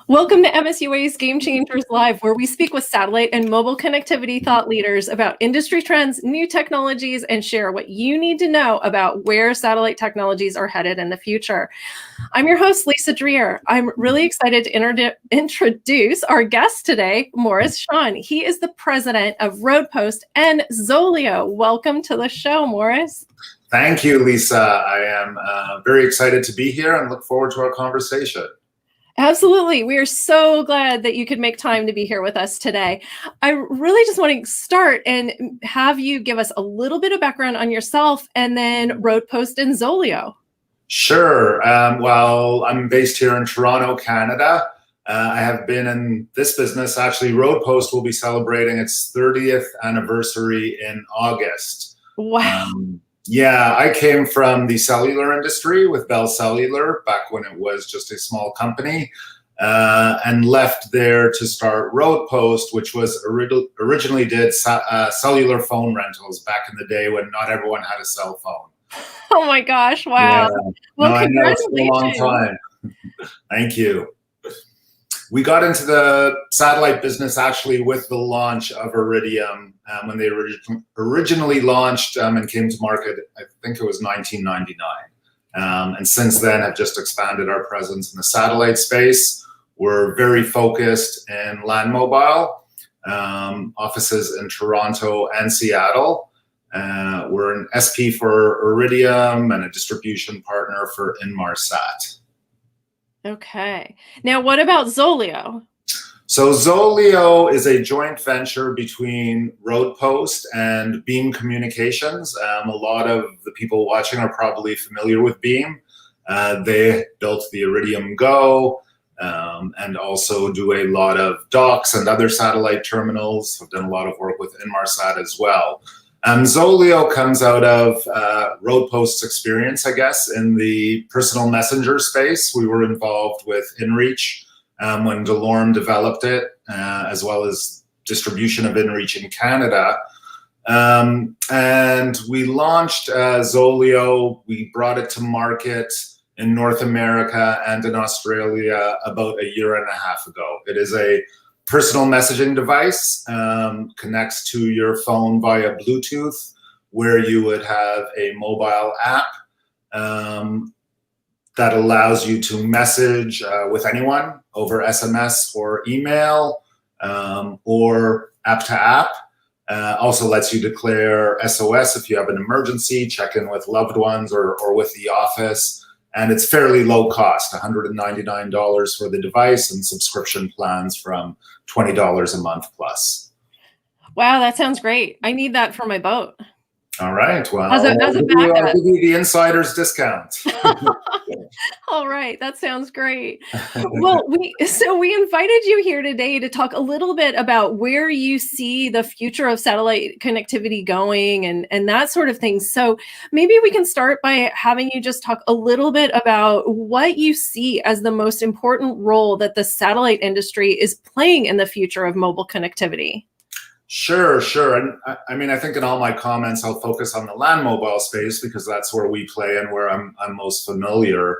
Welcome to MSUA's Game Changers Live, where we speak with satellite and mobile connectivity thought leaders about industry trends, new technologies, and share what you need to know about where satellite technologies are headed in the future. I'm your host, Lisa Dreer. I'm really excited to introduce our guest today, Morris Shawn. He is the president of Roadpost and Zoleo. Welcome to the show, Morris. Thank you, Lisa. I am very excited to be here and look forward to our conversation. Absolutely. We are so glad that you could make time to be here with us today. I really just want to start and have you give us a little bit of background on yourself and then Roadpost and Zoleo. Sure. Well, I'm based here in Toronto, Canada. I have been in this business. Actually, Roadpost will be celebrating its 30th anniversary in August. Wow. Yeah, I came from the cellular industry with Bell Cellular back when it was just a small company, and left there to start Roadpost, which was originally did cellular phone rentals back in the day when not everyone had a cell phone. Oh my gosh! Wow. Yeah. Well, no, I know, it's been a long congratulations. time. Thank you. We got into the satellite business actually with the launch of Iridium when they originally launched and came to market. I think it was 1999. And since then have just expanded our presence in the satellite space. We're very focused in land mobile, offices in Toronto and Seattle. We're an SP for Iridium and a distribution partner for Inmarsat. Okay. Now, what about Zoleo? So Zoleo is a joint venture between Roadpost and Beam Communications. A lot of the people watching are probably familiar with Beam. They built the Iridium Go and also do a lot of docks and other satellite terminals. Have done a lot of work with Inmarsat as well. Zoleo comes out of Roadpost's experience, I guess, in the personal messenger space. We were involved with InReach when Delorme developed it, as well as distribution of InReach in Canada. And we launched Zoleo. We brought it to market in North America and in Australia about a year and a half ago. It is a personal messaging device, connects to your phone via Bluetooth, where you would have a mobile app that allows you to message with anyone over SMS or email or app to app. Also lets you declare SOS if you have an emergency, check in with loved ones or with the office. And it's fairly low cost, $199 for the device and subscription plans from $20 a month plus. Wow, that sounds great. I need that for my boat. All right. Well, as a I'll give you the insider's discount. All right, that sounds great. Well, we invited you here today to talk a little bit about where you see the future of satellite connectivity going and that sort of thing. So maybe we can start by having you just talk a little bit about what you see as the most important role that the satellite industry is playing in the future of mobile connectivity. Sure. And I mean, I think in all my comments, I'll focus on the land mobile space because that's where we play and where I'm most familiar.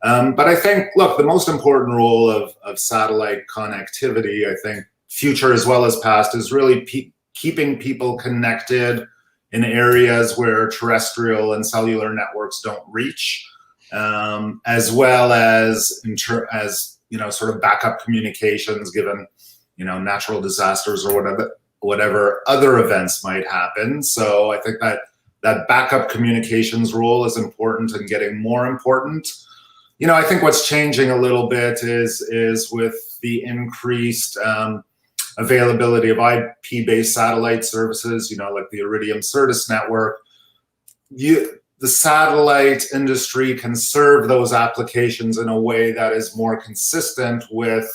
But I think, look, the most important role of satellite connectivity, I think future as well as past, is really keeping people connected in areas where terrestrial and cellular networks don't reach, as well as sort of backup communications given, natural disasters or whatever other events might happen. So I think that backup communications role is important and getting more important. I think what's changing a little bit is with the increased availability of IP-based satellite services, like the Iridium Certus network. The satellite industry can serve those applications in a way that is more consistent with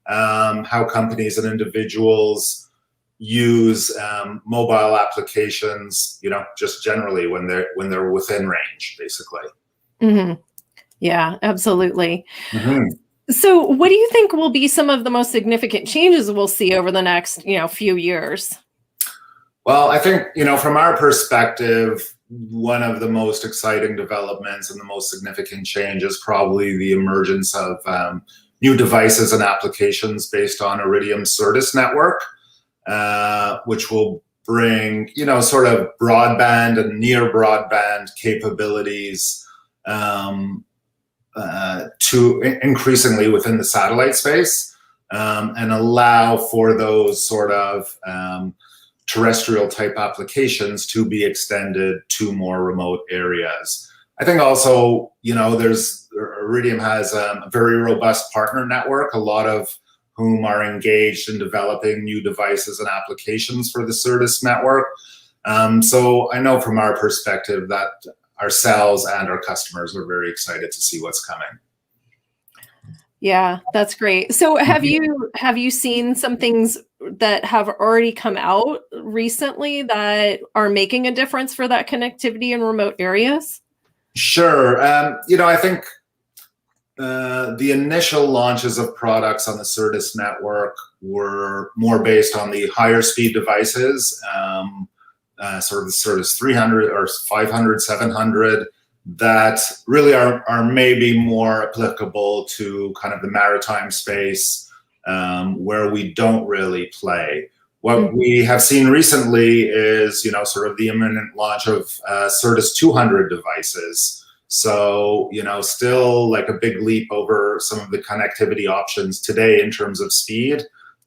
how companies and individuals use mobile applications, just generally when they're within range, basically. Mm-hmm. Yeah, absolutely. Mm-hmm. So what do you think will be some of the most significant changes we'll see over the next, few years? Well, I think, from our perspective, one of the most exciting developments and the most significant change is probably the emergence of new devices and applications based on Iridium Certus network, which will bring, sort of broadband and near broadband capabilities to increasingly within the satellite space, and allow for those sort of terrestrial type applications to be extended to more remote areas. I think also, Iridium has a very robust partner network, a lot of whom are engaged in developing new devices and applications for the Certus network. So I know from our perspective that ourselves and our customers are very excited to see what's coming. Yeah, that's great. So have you seen some things that have already come out recently that are making a difference for that connectivity in remote areas? Sure. I think the initial launches of products on the Certus network were more based on the higher speed devices, sort of the Certus 300 or 500, 700, that really are maybe more applicable to kind of the maritime space, where we don't really play. What we have seen recently is, sort of the imminent launch of Certus 200 devices. So, still like a big leap over some of the connectivity options today in terms of speed,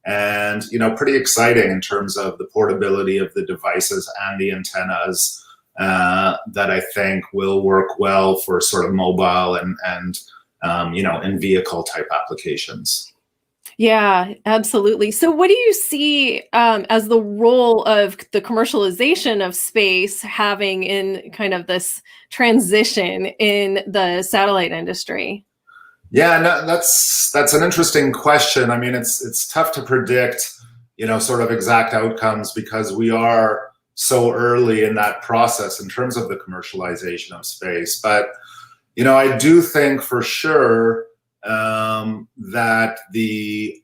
and, pretty exciting in terms of the portability of the devices and the antennas, that I think will work well for sort of mobile and in vehicle type applications. Yeah, absolutely. So what do you see as the role of the commercialization of space having in kind of this transition in the satellite industry? Yeah, no, that's an interesting question. I mean, it's tough to predict, sort of exact outcomes because we are so early in that process in terms of the commercialization of space. But, I do think for sure that the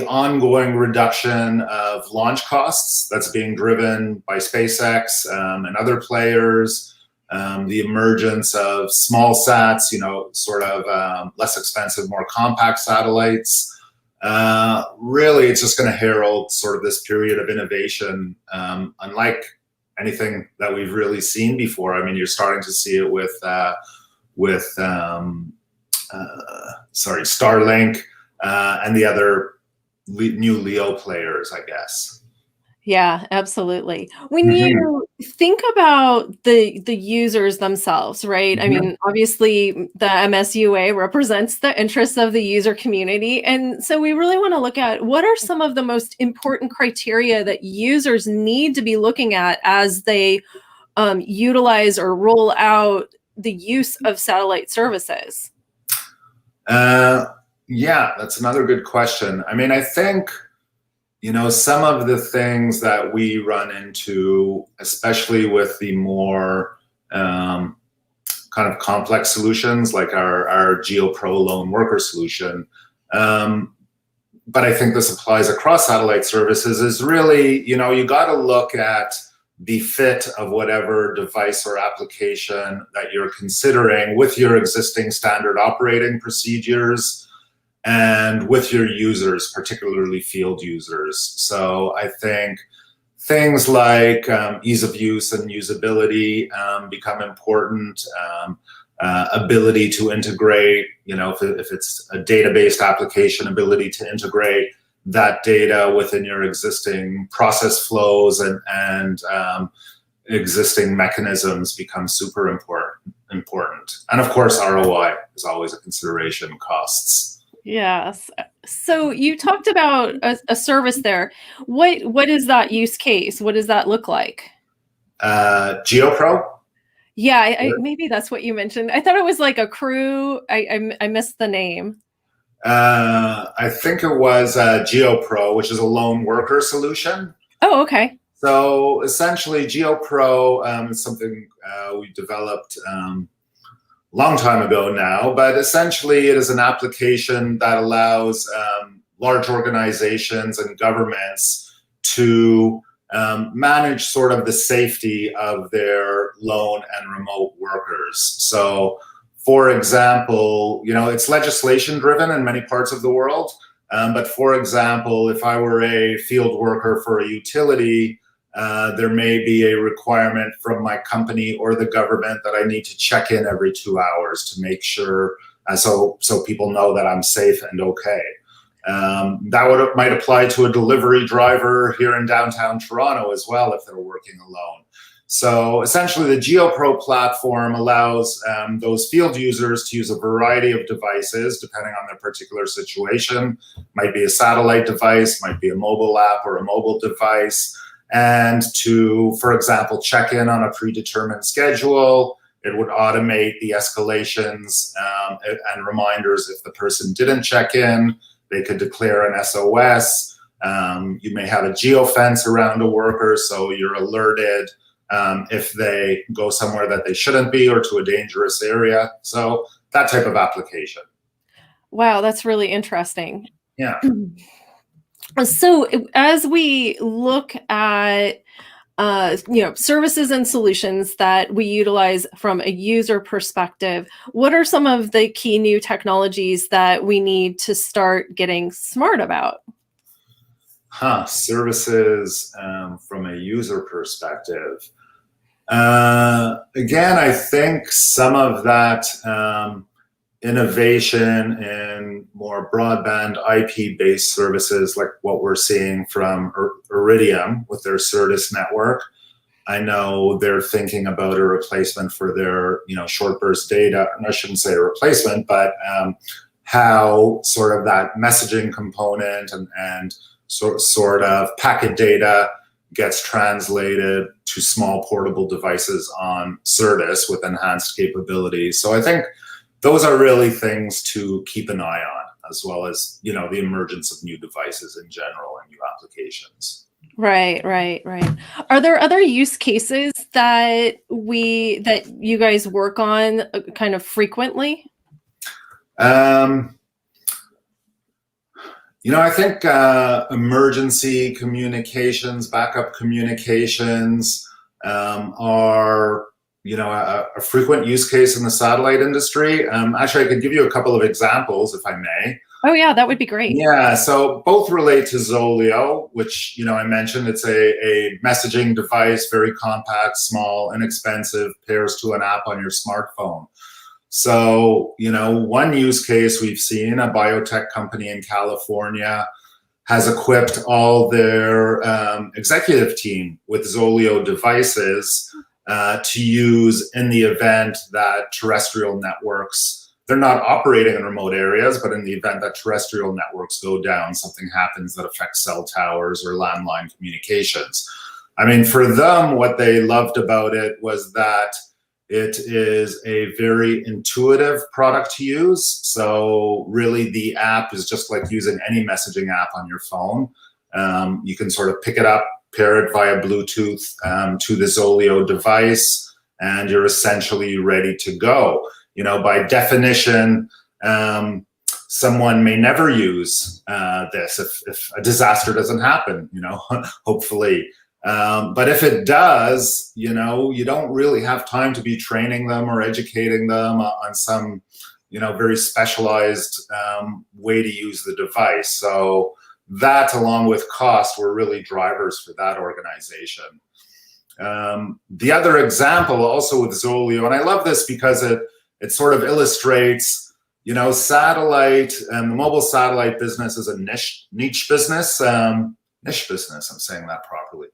ongoing reduction of launch costs that's being driven by SpaceX and other players, the emergence of small sats, sort of less expensive, more compact satellites, really it's just going to herald sort of this period of innovation, unlike anything that we've really seen before. I mean, you're starting to see it with Starlink and the other new LEO players, I guess. Yeah, absolutely. When you think about the users themselves, right? I mean, obviously the MSUA represents the interests of the user community. And so we really want to look at what are some of the most important criteria that users need to be looking at as they utilize or roll out the use of satellite services? Yeah, that's another good question. I mean, I think, some of the things that we run into, especially with the more kind of complex solutions like our GeoPro lone worker solution, but I think this applies across satellite services, is really, you got to look at the fit of whatever device or application that you're considering with your existing standard operating procedures and with your users, particularly field users. So I think things like ease of use and usability become important. Ability to integrate, if it's a data-based application, ability to integrate that data within your existing process flows and existing mechanisms becomes super important. And of course, ROI is always a consideration, costs. Yes. So you talked about a service there. What is that use case? What does that look like? GeoPro? Yeah, maybe that's what you mentioned. I thought it was like a crew. I missed the name. I think it was GeoPro, which is a lone worker solution. Oh, okay. So essentially, GeoPro is something we developed long time ago now, but essentially it is an application that allows large organizations and governments to manage sort of the safety of their lone and remote workers. So For example, it's legislation driven in many parts of the world. But for example, if I were a field worker for a utility, there may be a requirement from my company or the government that I need to check in every 2 hours to make sure, so people know that I'm safe and okay. That might apply to a delivery driver here in downtown Toronto as well if they're working alone. So essentially the GeoPro platform allows those field users to use a variety of devices depending on their particular situation. Might be a satellite device, might be a mobile app or a mobile device, and to, for example, check in on a predetermined schedule. It would automate the escalations and reminders if the person didn't check in. They could declare an SOS. You may have a geofence around a worker, so you're alerted if they go somewhere that they shouldn't be or to a dangerous area. So that type of application. Wow, that's really interesting. Yeah. So as we look at services and solutions that we utilize from a user perspective, what are some of the key new technologies that we need to start getting smart about? Services from a user perspective. Again, I think some of that innovation in more broadband IP-based services, like what we're seeing from Iridium with their Certus network. I know they're thinking about a replacement for their, short burst data. And I shouldn't say a replacement, but how sort of that messaging component and sort of packet data gets translated to small portable devices on Certus with enhanced capabilities. So I think those are really things to keep an eye on, as well as, the emergence of new devices in general and new applications. Right. Are there other use cases that you guys work on kind of frequently? I think emergency communications, backup communications are a frequent use case in the satellite industry. Actually, I could give you a couple of examples, if I may. Oh, yeah, that would be great. Yeah, so both relate to Zoleo, which, I mentioned. It's a messaging device, very compact, small, inexpensive, pairs to an app on your smartphone. So, one use case we've seen, a biotech company in California has equipped all their executive team with Zoleo devices to use in the event that terrestrial networks, they're not operating in remote areas, but in the event that terrestrial networks go down, something happens that affects cell towers or landline communications. I mean, for them, what they loved about it was that it is a very intuitive product to use. So really the app is just like using any messaging app on your phone. You can sort of pick it up, pair it via Bluetooth to the Zoleo device, and you're essentially ready to go. By definition, someone may never use this if a disaster doesn't happen, hopefully. But if it does, you don't really have time to be training them or educating them on some, very specialized way to use the device. So that, along with cost, were really drivers for that organization. The other example also with Zoleo, and I love this because it sort of illustrates, satellite and the mobile satellite business is a niche business. Niche business, I'm saying that properly,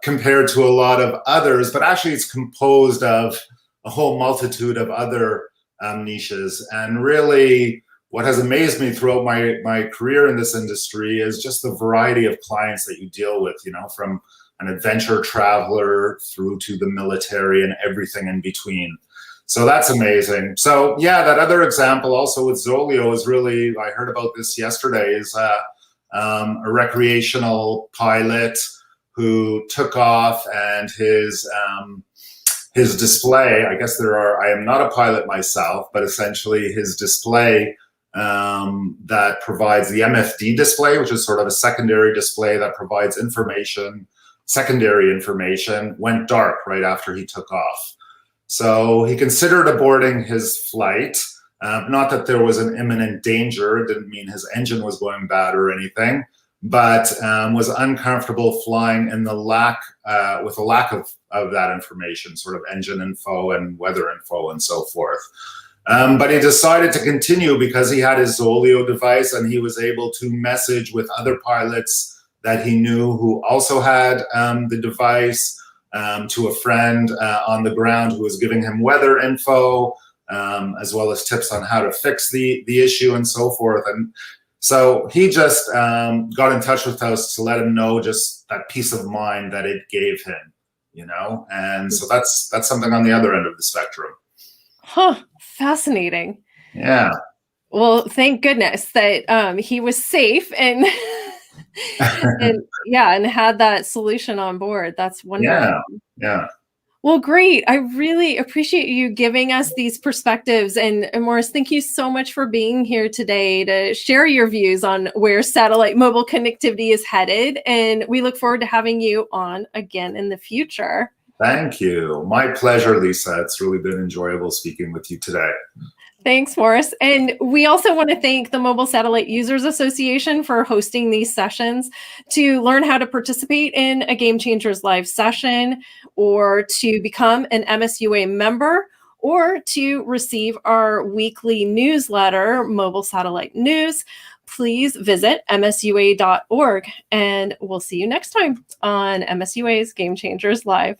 compared to a lot of others, but actually it's composed of a whole multitude of other niches. And really what has amazed me throughout my career in this industry is just the variety of clients that you deal with, from an adventure traveler through to the military and everything in between. So that's amazing. So yeah, that other example also with Zoleo is really, I heard about this yesterday, is a recreational pilot who took off, and his display, I guess I am not a pilot myself, but essentially his display that provides the MFD display, which is sort of a secondary display that provides secondary information, went dark right after he took off. So he considered aborting his flight. Not that there was an imminent danger. It didn't mean his engine was going bad or anything, but was uncomfortable flying in the with a lack of that information, sort of engine info and weather info and so forth. But he decided to continue because he had his Zoleo device and he was able to message with other pilots that he knew who also had the device, to a friend on the ground who was giving him weather info, as well as tips on how to fix the issue and so forth. And so he just got in touch with us to let him know just that peace of mind that it gave him, you know? And so that's something on the other end of the spectrum. Huh. Fascinating. Yeah. Well, thank goodness that he was safe and and had that solution on board. That's wonderful. Yeah. Well, great. I really appreciate you giving us these perspectives. And Morris, thank you so much for being here today to share your views on where satellite mobile connectivity is headed. And we look forward to having you on again in the future. Thank you. My pleasure, Lisa. It's really been enjoyable speaking with you today. Thanks, Morris. And we also want to thank the Mobile Satellite Users Association for hosting these sessions. To learn how to participate in a Game Changers live session, or to become an MSUA member, or to receive our weekly newsletter, Mobile Satellite News, please visit msua.org. And we'll see you next time on MSUA's Game Changers Live.